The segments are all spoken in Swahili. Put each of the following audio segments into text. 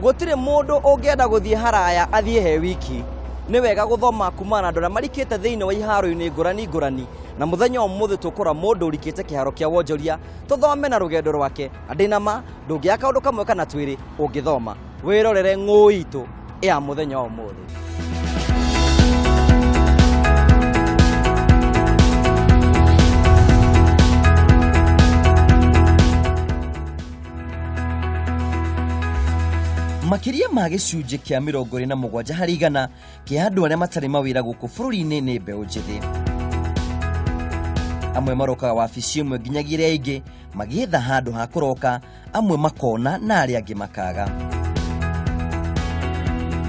gutire mundu ungienda guthie haraya athie he wiki ni wega guthoma kumana ndora marikite thiini wa iharo-ini ngurani na muthenya umuthi tukora mundu urikite kiharo kia Wonjoria tuthome na rugendo rwake andinama ndungia kaundu kamwe kana twiri ungithoma wirorere ng'uu itu ya muthenya umuthi. Makiria ma gicunje kia 27 harĩ igana kia andu aria matari mawira guku bururi-ini ni mbeu njithi. Amwe marokaga wabici imwe nginyagia iria ingi magietha handu ha kuroka, amwe makona na aria angi makaga.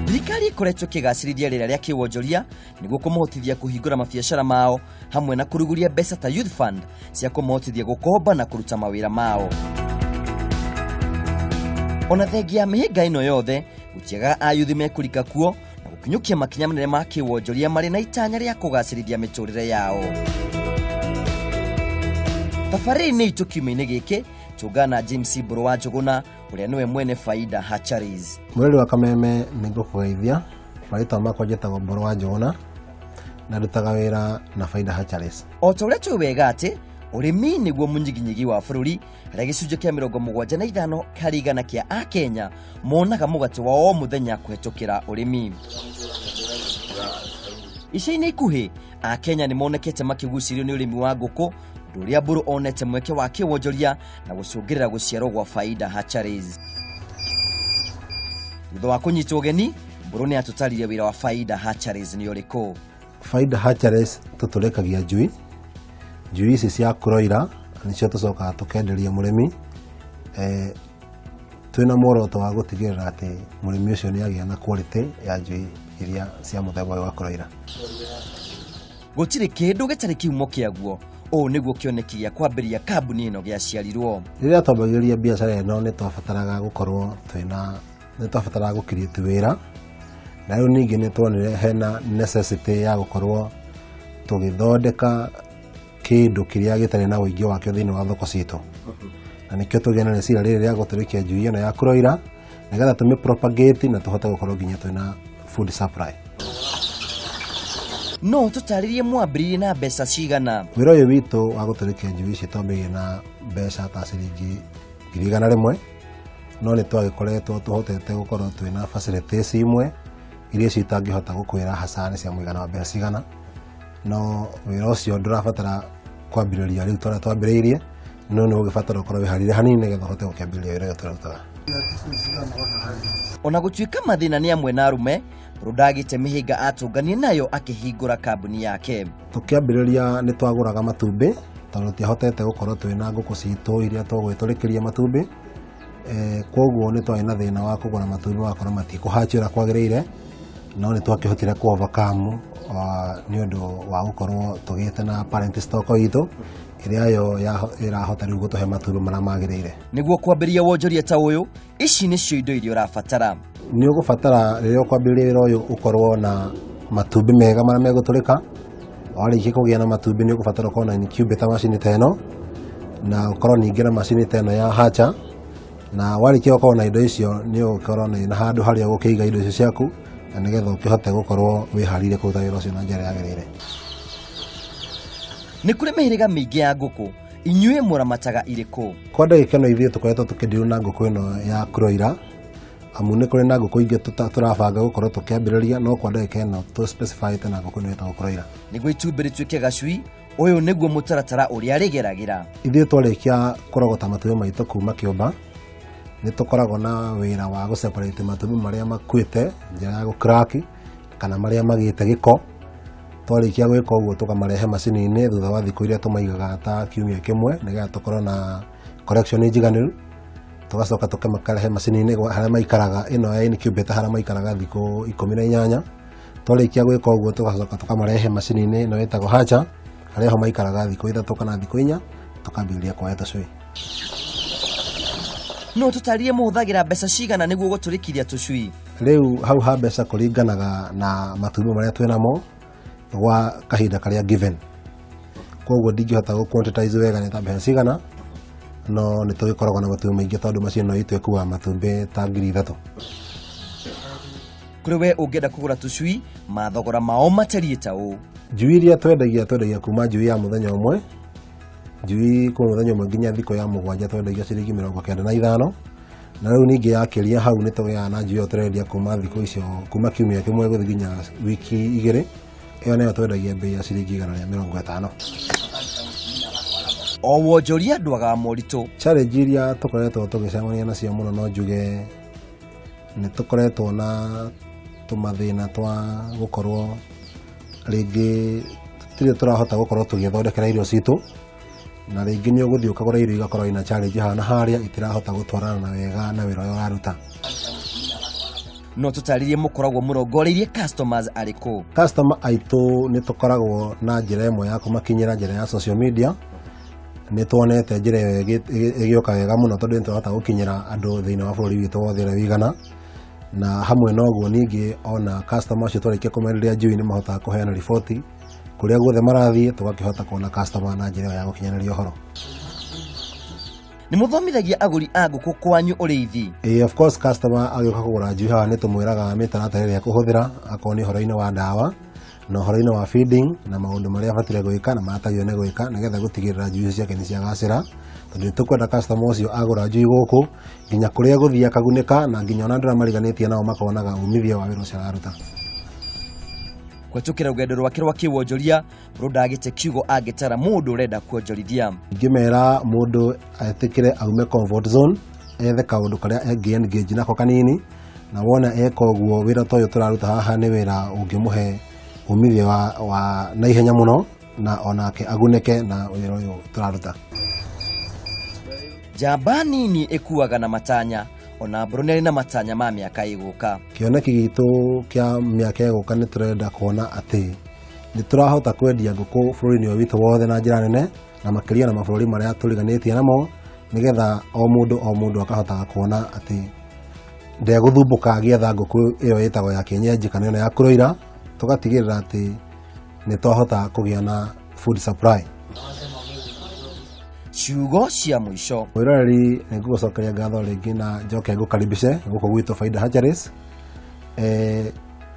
Thirikari ikoretwo kigacirithia rĩera rĩa Wonjoria niguo kũmahotithia kũhingũra mabiacara mao hamwe na kũruguria mbeca ta Youth Fund cia kũmahotithia gũkomba na kũruta mawĩra mao. Ona thengia mĩhĩnga ĩno yothe gũtiagaga ayuthi mekurika kuo na gũkinyũkia makinya manene ma Wonjoria marĩ na itanya rĩa kũgacĩrithia mĩtũrĩre yao. Thabarĩ-inĩ itũ kiumia-inĩ gĩkĩ tũngana James Mburu Njuguna mwene mwene Faida Hatcheries. Mweri wa Kameme nĩngũkũgeithia, marĩtwa makwa njĩtagwo Mburu Njuguna na ndutaga wĩra na Faida Hatcheries. O ta ũrĩa tũĩ wega atĩ ũrĩmi nĩguo mũnyiginyigi wa bũrũri, harĩa gĩcunjĩ kĩa 75 harĩ igana kĩa Akenya monaga mũgate wa o mũthenya kũhetũkĩra ũrĩmi. Ica-inĩ ikuhĩ Akenya nĩmonekete makĩgucĩrio nĩ ũrĩmi wa ngũkũ, ũndũ ũrĩa Mburu onete mweke wa Wonjoria na gũcũngĩrĩra gũciarwo gwa Faida Hatcheries. Thutha wa kũnyitwo ũgeni, Mburu nĩ atũtarire wĩra wa Faida Hatcheries nĩ ũrĩkũ. Faida Hatcheries tũtũrĩkagia njui ici cia kuroira nicio tucokaga tukenderia murimi twina muoroto wa gutigirira ati murimi ucio ni agia na quality ya njui iria cia muthemba wa kuroira. Gutire kindu gitari kiumo kiaguo o niguo kioneki gĩa kwambĩrĩria kambuni ino gĩaciarirwo. Rĩrĩa twambagĩrĩria biacara ĩno nĩ twabataraga gukorwo nĩ twabataraga gũkirĩti wĩra, na rĩu ningĩ nĩ tuonire hena necessity ya gukorwo tugithondeka kindu kiria gitari na uingĩ wakio thĩinĩ wa thoko citũ. Na nĩkĩo tũgĩana na cira rĩrĩ rĩa gũtũrĩkia njui ĩno ya kuroira nĩgetha tũmĩ propagate na tũhote gũkorwo nginya twĩna food supply. No tũtarĩrie mwambĩrĩrie na mbeca cigana. Wĩra ũyũ witũ wa gũtũrĩkia njui ici twambĩrĩirie na mbeca ta ciringi 100,000, no nĩ twagĩkoretwo tũhotete gũkorwo twĩna facilities imwe iria citangĩhota gũkwĩra haca nĩ cia mũigana wa mbeca cigana. No wĩra ũcio ndũrabatara kwambĩrĩria rĩu tũrĩa twambĩrĩirie, no nĩ ũgĩbatara gũkorwo wĩharĩirie hanini nĩgetha ũhote gũkĩambĩrĩria wĩra ũyũ tũrutaga. Ona gũtuĩka mathĩna nĩ amwe na arume, Mburu ndagĩte mĩhĩnga atũnganie nayo akĩhingũra kambuni yake. Tũkĩambĩrĩria nĩ twagũraga matumbĩ tondũ tiahotete gũkorwo twĩna ngũkũ citũ iria twagwĩtũrĩkĩria matumbĩ. Kwoguo nĩ twarĩ na thĩna wa kũgũra matumbĩ wakora matikũhatch ũrĩa kwagĩrĩire, no nĩ twakĩhotire ku overcome nĩ ũndũ wa gũkorwo tũgĩte na parent stock itũ ĩrĩa yo ĩrahota rĩu gũtũhe matumbĩ marĩa magĩrĩire. Nĩguo kwambĩrĩria Wonjoria ta ũyũ, ici nĩcio indo iria ũrabatara. Nĩ ũgũbatara rĩrĩa ũkwambĩrĩria wĩra ũyũ ũkorwo na matumbĩ mega marĩa megũtũrĩka. Warĩkia kũgĩa na matumbĩ nĩ ũgũbatara ũkorwo na incubator machine ta ĩno, na ũkorwo ningĩ na machine ta ĩno ya hatcher, na warĩkia gũkorwo na indo icio nĩ ũgũkorwo na handũ harĩa ũgũkĩiga indo icio ciaku na nĩgetha ũkĩhote gũkorwo wĩharĩirie kũruta wĩra ũcio na njĩra yagĩrĩire. Nĩ kũrĩ mĩhĩrĩga mĩingĩ ya ngũkũ, inyuĩ mũramataga irĩkũ? Kwa ndagĩka ĩno ithuĩ tũkoretwo tũkĩndiru na ngũkũ ĩno ya kuroira, amu nĩ kũrĩ na ngũkũ ingĩ tũrabanga gũkorwo tũkĩambĩrĩria, no kwa ndagĩka ĩno tũ-specify na ngũkũ ĩno ĩtagwo kuroira. Nĩguo itumbĩ rĩtuĩke gacui, ũyũ nĩguo mũtaratara ũrĩa rĩgeragĩra. Ithuĩ twarĩkia kũrogota matumbĩ maitũ kuma kĩũmba, nĩ tũkoragwo na wĩra wa gũ-separate matumbĩ marĩa makuĩte njĩra ya gũ-crack kana marĩa magĩte gĩko. Twarĩkia gwĩka ũguo tũkamarehe macini-inĩ thutha wa thikũ iria tũmaigaga ta kiumia kĩmwe nĩgetha tũkorwo na collection njiganĩru. Tũgacoka tũkamarehe macini-inĩ harĩa maikaraga, ĩno ya incubator harĩa maikaraga thikũ 18. Twarĩkia gwĩka ũguo tũgacoka tũkamarehe macini-inĩ ĩno ĩtagwo hatcher harĩa ho maikaraga thikũ 3 kana thikũ 4, tũkambĩrĩria kuoya tũcui. No tũtarĩrie mũhũthagĩra mbeca cigana nĩguo gũtũrĩkithia tũcui? Rĩu hau ha mbeca kũringanaga na matumbĩ marĩa twĩnamo gwa kahinda karĩa given. Kwoguo ndingĩhota gũ-quantize wega nĩ ta mbeca cigana, no nĩ tũgĩkoragwo na matumbĩ maingĩ tondũ macini ĩno itũ ĩkuaga matumbĩ ta 3,000. kuri we ungenda kugura tucui mathogora mao matariĩ ta ũũ. Njui iria twendagia kuma njui ya muthenya ũmwe, njui kuma muthenya ũmwe nginya thikũ ya mũgwanja twendagia ciringi 95, na rĩu ningĩ yakĩria hau nĩ tũgĩaga na njui ĩyo tũrendia kuma thikũ icio, kuma kiumia kĩmwe gũthiĩ nginya wiki 2, ĩyo nayo twendagia bei ya ciringi 150. O wonjoria ndwaga moritũ. Challenge iria tũkoretwo tũgĩcemania nacio mũno no njuge nĩ tũkoretwo na tũmathĩna twa gũkorwo rĩngĩ tũtirĩ tũrahota gũkorwo tũgĩthondekera irio citũ, na rĩngĩ nĩ ũgũthiĩ ũkagũra irio igakorwo ina challenge hana harĩa itirahota gũtwarana na wega na wĩra ũrĩa ũraruta. No tũtarĩrie mũkoragwo mũrongoreirie customers arĩkũ? Customer aitũ nĩ tũkoragwo na njĩra ĩmwe ya kũmakinyĩra, njĩra ya social media. Nĩ tuonete njĩra ĩyo ĩgĩũka wega mũno tondũ nĩ tũrahota gũkinyĩra andũ thĩinĩ wa bũrũri witũ wothe ũrĩa wigana, na hamwe na ũguo ningĩ ona customer acio twarĩkia kũmenderia njui nĩ mahotaga kũheana riboti kũrĩa guothe marathiĩ, tũgakĩhota kuona customer na njĩra ĩyo ya gũkinyanĩria ũhoro. Nĩ mũthomithagia agũri a ngũkũ kwanyu ũrĩithi? Of course customer agĩũka kũgũra njui haha nĩ tũmwĩraga mĩtaratara ĩrĩa kũhũthĩra, akorwo nĩ ũhoro-inĩ wa ndawa na ũhoro-inĩ wa feeding na maũndũ marĩa abatire gwĩka na matagio nĩ gwĩka nĩgetha gũtigĩrĩra njui ciake nĩ ciagacĩra, tondũ nĩ tũkwenda customer ũcio agũra njui gũkũ nginya kũrĩa gũthiĩ akagunĩka, na nginya ona andũ arĩa mariganĩtie nao makonaga umithio wa wĩra ũcio araruta. Kũhetũkĩra rũgendo rwake rwa kĩwonjoria, Mburu ndagĩte kiugo angĩtara mũndũ ũrenda kuonjorithia. Ingĩmera mũndũ etĩkĩre aume comfort zone, ethe kaũndũ karĩa engage nako kanini, na wona eka ũguo wĩra ta ũyũ tũraruta haha nĩ wĩra ũngĩmũhe umithio wa na ihenya mũno, na onake agunĩke na wĩra ũyũ tũraruta. Njamba nini ĩkuaga na matanya, ona Mburu nĩ arĩ na matanya ma mĩaka ĩgũka. Kĩoneki gitũ kĩa mĩaka ĩgũka nĩ tũrenda kuona atĩ nĩ tũrahota kwendia ngũkũ bũrũri-inĩ ũyũ witũ wothe na njĩra nene, na makĩria na mabũrũri marĩa tũriganĩtie namo, nĩgetha o mũndũ akahotaga kuona atĩ ndegũthumbũka agĩetha ngũkũ ĩyo ĩtagwo ya kienyeji kana ĩno ya kũrũira, tũgatigĩrĩra atĩ nĩ twahota kũgĩa na food supply. Ciugo cia mũico. Mwĩroreri nĩ ngũgũcokeria ngatho rĩngĩ na njoke ngũkaribishe gũkũ gwitũ Faida Hatcheries.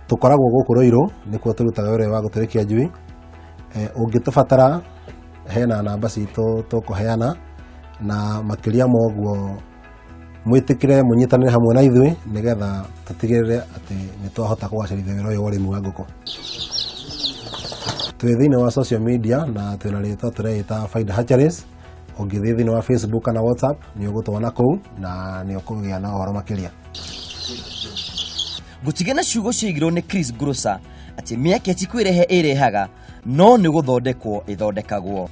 Tũkoragwo gũkũ Rũirũ nĩkuo tũrutaga wĩra wa gũtũrĩkia njui. Ũngĩtũbatara hena namba citũ tũkũheana, na makĩria ma ũguo mwĩtĩkĩre mũnyitanĩre hamwe na ithuĩ nĩgetha tũtigĩrĩre atĩ nĩ twahota kũgacĩrithia wĩra ũyũ wa ũrĩmi wa ngũkũ. Twĩ thĩinĩ wa social media na twĩna rĩtwa tũreĩta Faida Hatcheries. Ũngĩthiĩ thĩinĩ wa Facebook kana WhatsApp nĩ ũgũtũona kũu na nĩ ũkũgĩa na ũhoro makĩria. Gũtigĩ na ciugo ciaigirwo nĩ Chris Grocer atĩ mĩeke ti kwĩrehe ĩrehaga, no nĩ gũthondekwo ĩthondekagwo.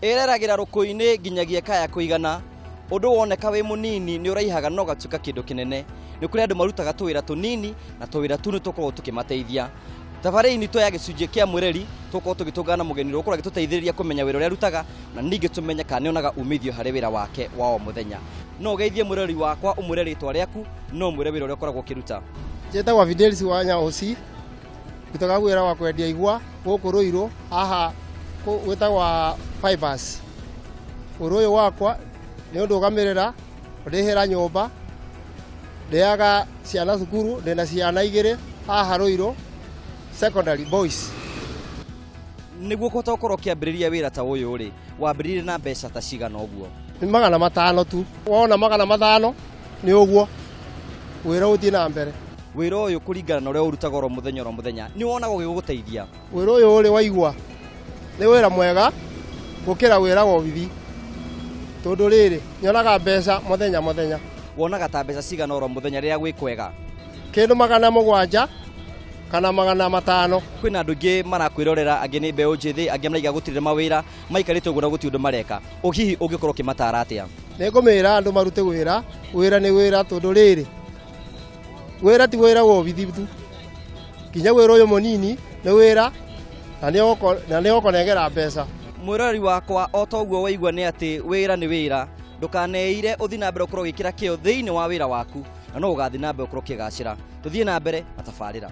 Ĩreragira rũkũ-inĩ nginyagia kaya kũigana, ũndũ woneka wĩ mũnini nĩ ũraihaga no gatuĩka kĩndũ kĩnene. Nĩ kũrĩ andũ marutaga tũwĩra tũnini na tũwĩra tu nĩ tũkoragwo tũkĩmateithia. Thabarĩ-inĩ itũ ya gĩcunjĩ kĩa mwĩreri tũkorwo tũgĩtũngana na mũgeni ũrĩa ũkoragwo agĩtũteithĩrĩria kũmenya wĩra ũrĩa arutaga, na ningĩ tũmenye kana nĩ onaga umithio harĩ wĩra wake wa o mũthenya. No ũgeithie mwĩreri wakwa, ũmwĩre rĩtwa rĩaku, no ũmwĩre wĩra ũrĩa ũkoragwo ũkĩruta. Njĩtagwo Fidelis wa Nyaũci, ndutaga wĩra wa kwendia igwa gũkũ Rũirũ, haha gwĩtagwo Fibers. Ũndũ ũyũ wakwa nĩ ũndũgamĩrĩra, ndĩhĩra nyũmba, ndĩaga ciana cukuru, ndĩna ciana 2 haha Rũirũ secondary boys. Nĩguo kũhota gũkorwo ũkĩambĩrĩria wĩra ta ũyũ rĩ, wambĩrĩirie na mbeca ta cigana ũguo? Nĩ 500 tu. Wona 500 nĩ ũguo wĩra ũthiĩ na mbere. Wĩra ũyũ kũringana na ũrĩa ũrutaga oro mũthenya nĩ wonaga ũgĩgũteithia? Wĩra ũyũ ũrĩ wa igwa nĩ wĩra mwega gũkĩra wĩra wa ũbithi, tondũ rĩrĩ nyonaga mbeca mũthenya. Wonaga ta mbeca cigana oro mũthenya rĩrĩa gwĩ kwega? Kĩndũ 700 kana 500. Kwĩna andũ aingĩ marakwĩrorera, angĩ nĩ mbeũ njĩthĩ, angĩ maraiga gũtirĩ mawĩra, maikarĩte ũguo na gũtirĩ ũndũ mareka. Hihi ũngĩkorwo ũkĩmatara atĩa? Nĩngũmĩra andũ marute wĩra nĩ wĩra, tondũ rĩrĩ wĩra ti wĩra wa ũbithi tu, nginya wĩra ũyũ mũnini nĩ wĩra na nĩ ũkũnengera mbeca. Mwĩroreri wakwa, o ta ũguo waigua nĩ atĩ wĩra nĩ wĩra, ndũkaneire ũthiĩ na mbere ũkorwo ũgĩkĩra kĩyo thĩinĩ wa wĩra waku, na no ugathi na mbere ukoro kigacira tuthie na mbere atafarira.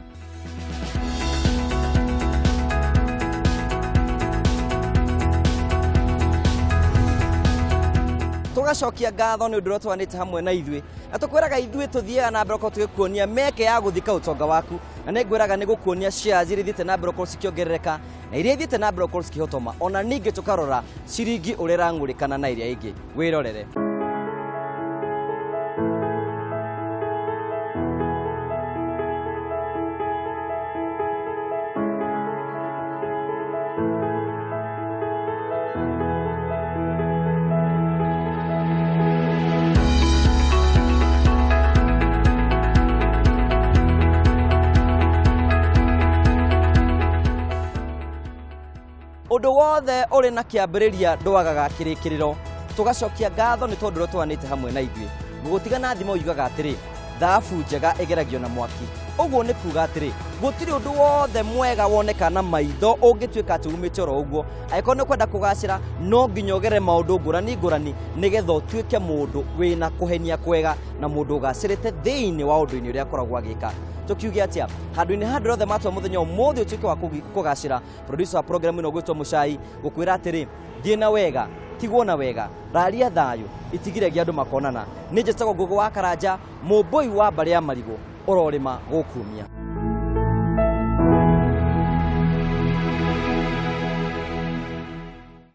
Tugacokia ngatho ni undu uria twanite hamwe na ithuĩ na tukwiraga ithuĩ tuthiaga na mbere ukorwo tugikuonia meke ya guthika utonga waku na nĩ ngwĩraga nĩ gũkuonia shares iria ithiĩte na mbere ukorwo cikiongerereka na iria ithiĩte na mbere ukorwo cikihotoma ona ningĩ tukarora ciringi ũrĩa ĩrang'ũrĩkana na iria ingĩ. Wĩrorere. Undu wothe uri na kiambiriria ndwagaga kirikiriro. Tugacokia ngatho ni tondu uria twanite hamwe na ithuĩ. Gũgũtiga na thimo yugaga atiri thabu njega igeragio na mwaki. Uguo ni kuga atiri gũtirĩ undu wothe mwega woneka na maitho ũngĩtuĩka atĩ umĩte oro ũguo. Angĩkorwo nĩ kwenda kũgacĩra no nginya ũgere maũndũ ngũrani nĩgetha ũtuĩke mũndũ wĩna kũhenia kwega na mũndũ ũgacĩrĩte thĩinĩ wa ũndũ-inĩ ũrĩa akoragwo agĩka. Tukiuge atia handũ-inĩ handũ othe matwa mũthenya ũmũthĩ ũtuĩke wa kũgacĩra. Producer wa program ĩno gwĩtwo Mũcai gũkwĩra atĩrĩ thiĩ na wega tigwo na wega raria thayũ itigiragia andũ makonana. Nĩ njĩtagwo Ngũgũ wa Karanja mũmbũi wa mbarĩ ya marigũ ũrorĩma gũkumia.